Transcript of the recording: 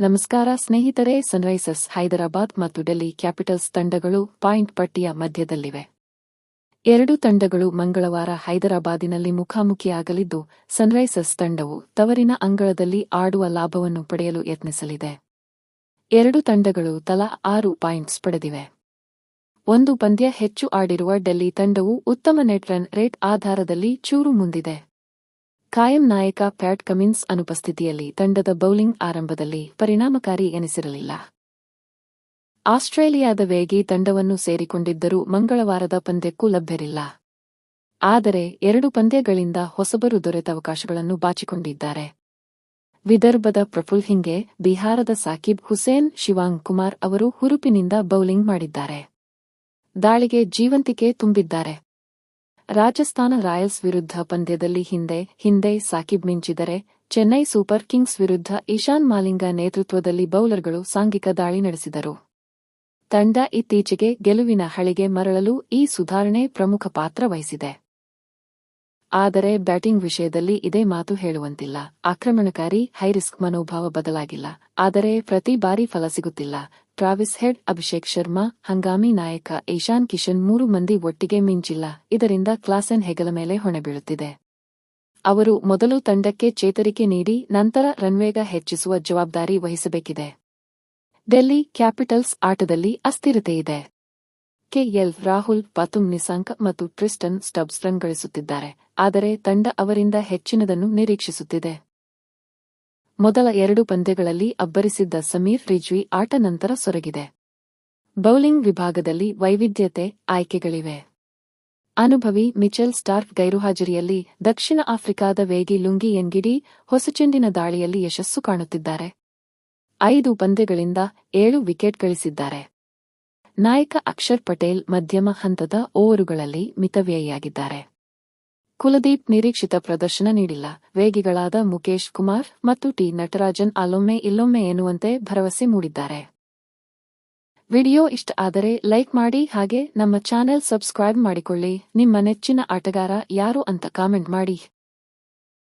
ನಮಸ್ಕಾರ ಸ್ನೇಹಿತರೆ. ಸನ್ರೈಸರ್ಸ್ ಹೈದರಾಬಾದ್ ಮತ್ತು ಡೆಲ್ಲಿ ಕ್ಯಾಪಿಟಲ್ಸ್ ತಂಡಗಳು ಪಾಯಿಂಟ್ ಪಟ್ಟಿಯ ಮಧ್ಯದಲ್ಲಿವೆ. ಎರಡೂ ತಂಡಗಳು ಮಂಗಳವಾರ ಹೈದರಾಬಾದಿನಲ್ಲಿ ಮುಖಾಮುಖಿಯಾಗಲಿದ್ದು, ಸನ್ರೈಸರ್ಸ್ ತಂಡವು ತವರಿನ ಅಂಗಳದಲ್ಲಿ ಆಡುವ ಲಾಭವನ್ನು ಪಡೆಯಲು ಯತ್ನಿಸಲಿದೆ. ಎರಡೂ ತಂಡಗಳು ತಲಾ 6 ಪಾಯಿಂಟ್ಸ್ ಪಡೆದಿವೆ. ಒಂದು ಪಂದ್ಯ ಹೆಚ್ಚು ಆಡಿರುವ ಡೆಲ್ಲಿ ತಂಡವು ಉತ್ತಮ ನೆಟ್ ರನ್ ರೇಟ್ ಆಧಾರದಲ್ಲಿ ಚೂರು ಮುಂದಿದೆ. ಕಾಯಂ ನಾಯಕ ಪ್ಯಾಟ್ ಕಮಿನ್ಸ್ ಅನುಪಸ್ಥಿತಿಯಲ್ಲಿ ತಂಡದ ಬೌಲಿಂಗ್ ಆರಂಭದಲ್ಲಿ ಪರಿಣಾಮಕಾರಿ ಎನಿಸಿರಲಿಲ್ಲ. ಆಸ್ಟ್ರೇಲಿಯಾದ ವೇಗಿ ತಂಡವನ್ನು ಸೇರಿಕೊಂಡಿದ್ದರೂ ಮಂಗಳವಾರದ ಪಂದ್ಯಕ್ಕೂ ಲಭ್ಯರಿಲ್ಲ. ಆದರೆ 2 ಪಂದ್ಯಗಳಿಂದ ಹೊಸಬರು ದೊರೆತವಕಾಶಗಳನ್ನು ಬಾಚಿಕೊಂಡಿದ್ದಾರೆ. ವಿದರ್ಭದ ಪ್ರಫುಲ್ ಹಿಂಗೆ, ಬಿಹಾರದ ಸಾಕಿಬ್ ಹುಸೇನ್, ಶಿವಾಂಗ್ ಕುಮಾರ್ ಅವರು ಹುರುಪಿನಿಂದ ಬೌಲಿಂಗ್ ಮಾಡಿದ್ದಾರೆ. ದಾಳಿಗೆ ಜೀವಂತಿಕೆ ತುಂಬಿದ್ದಾರೆ. ರಾಜಸ್ಥಾನ ರಾಯಲ್ಸ್ ವಿರುದ್ಧ ಪಂದ್ಯದಲ್ಲಿ ಹಿಂದೆ ಸಾಕಿಬ್ ಮಿಂಚಿದರೆ, ಚೆನ್ನೈ ಸೂಪರ್ ಕಿಂಗ್ಸ್ ವಿರುದ್ಧ ಇಶಾನ್ ಮಾಲಿಂಗ ನೇತೃತ್ವದಲ್ಲಿ ಬೌಲರ್ಗಳು ಸಾಂಘಿಕ ದಾಳಿ ನಡೆಸಿದರು. ತಂಡ ಇತ್ತೀಚೆಗೆ ಗೆಲುವಿನ ಹಳಿಗೆ ಮರಳಲು ಈ ಸುಧಾರಣೆ ಪ್ರಮುಖ ಪಾತ್ರ ವಹಿಸಿದೆ. ಆದರೆ ಬ್ಯಾಟಿಂಗ್ ವಿಷಯದಲ್ಲಿ ಇದೇ ಮಾತು ಹೇಳುವಂತಿಲ್ಲ. ಆಕ್ರಮಣಕಾರಿ ಹೈರಿಸ್ಕ್ ಮನೋಭಾವ ಬದಲಾಗಿಲ್ಲ. ಆದರೆ ಪ್ರತಿ ಬಾರಿ ಫಲ ಸಿಗುತ್ತಿಲ್ಲ. ಟ್ರಾವಿಸ್ ಹೆಡ್, ಅಭಿಷೇಕ್ ಶರ್ಮಾ, ಹಂಗಾಮಿ ನಾಯಕ ಇಶಾನ್ ಕಿಶನ್ 3 ಮಂದಿ ಒಟ್ಟಿಗೆ ಮಿಂಚಿಲ್ಲ. ಇದರಿಂದ ಕ್ಲಾಸೆನ್ ಹೆಗಲ ಮೇಲೆ ಹೊಣೆ ಬೀಳುತ್ತಿದೆ. ಅವರು ಮೊದಲು ತಂಡಕ್ಕೆ ಚೇತರಿಕೆ ನೀಡಿ ನಂತರ ರನ್ವೇಗ ಹೆಚ್ಚಿಸುವ ಜವಾಬ್ದಾರಿ ವಹಿಸಬೇಕಿದೆ. ಡೆಲ್ಲಿ ಕ್ಯಾಪಿಟಲ್ಸ್ ಆಟದಲ್ಲಿ ಅಸ್ಥಿರತೆಯಿದೆ. ಕೆಎಲ್ ರಾಹುಲ್, ಪಾತುಮ್ ನಿಸಾಂಕ ಮತ್ತು ಟ್ರಿಸ್ಟನ್ ಸ್ಟಬ್ಸ್ ರನ್ ಗಳಿಸುತ್ತಿದ್ದಾರೆ. ಆದರೆ ತಂಡ ಅವರಿಂದ ಹೆಚ್ಚಿನದನ್ನು ನಿರೀಕ್ಷಿಸುತ್ತಿದೆ. ಮೊದಲ 2 ಪಂದ್ಯಗಳಲ್ಲಿ ಅಬ್ಬರಿಸಿದ್ದ ಸಮೀರ್ ರಿಜ್ವಿ ಆಟ ನಂತರ ಸೊರಗಿದೆ. ಬೌಲಿಂಗ್ ವಿಭಾಗದಲ್ಲಿ ವೈವಿಧ್ಯತೆ ಆಯ್ಕೆಗಳಿವೆ. ಅನುಭವಿ ಮಿಚೆಲ್ ಸ್ಟಾರ್ಕ್ ಗೈರುಹಾಜರಿಯಲ್ಲಿ ದಕ್ಷಿಣ ಆಫ್ರಿಕಾದ ವೇಗಿ ಲುಂಗಿ ಎನ್ಗಿಡಿ ಹೊಸಚೆಂಡಿನ ದಾಳಿಯಲ್ಲಿ ಯಶಸ್ಸು ಕಾಣುತ್ತಿದ್ದಾರೆ. 5 ಪಂದ್ಯಗಳಿಂದ 7 ವಿಕೆಟ್ ಗಳಿಸಿದ್ದಾರೆ. ನಾಯಕ ಅಕ್ಷರ್ ಪಟೇಲ್ ಮಧ್ಯಮ ಹಂತದ ಓವರುಗಳಲ್ಲಿ ಮಿತವ್ಯಯಿಯಾಗಿದ್ದಾರೆ. ಕುಲದೀಪ್ ನಿರೀಕ್ಷಿತ ಪ್ರದರ್ಶನ ನೀಡಿಲ್ಲ. ವೇಗಿಗಳಾದ ಮುಕೇಶ್ ಕುಮಾರ್ ಮತ್ತು ಟಿ ನಟರಾಜನ್ ಅಲ್ಲೊಮ್ಮೆ ಇಲ್ಲೊಮ್ಮೆ ಎನ್ನುವಂತೆ ಭರವಸೆ ಮೂಡಿದ್ದಾರೆ. ವಿಡಿಯೋ ಇಷ್ಟ ಆದರೆ ಲೈಕ್ ಮಾಡಿ, ಹಾಗೆ ನಮ್ಮ ಚಾನೆಲ್ ಸಬ್ಸ್ಕ್ರೈಬ್ ಮಾಡಿಕೊಳ್ಳಿ. ನಿಮ್ಮ ನೆಚ್ಚಿನ ಆಟಗಾರ ಯಾರು ಅಂತ ಕಾಮೆಂಟ್ ಮಾಡಿ.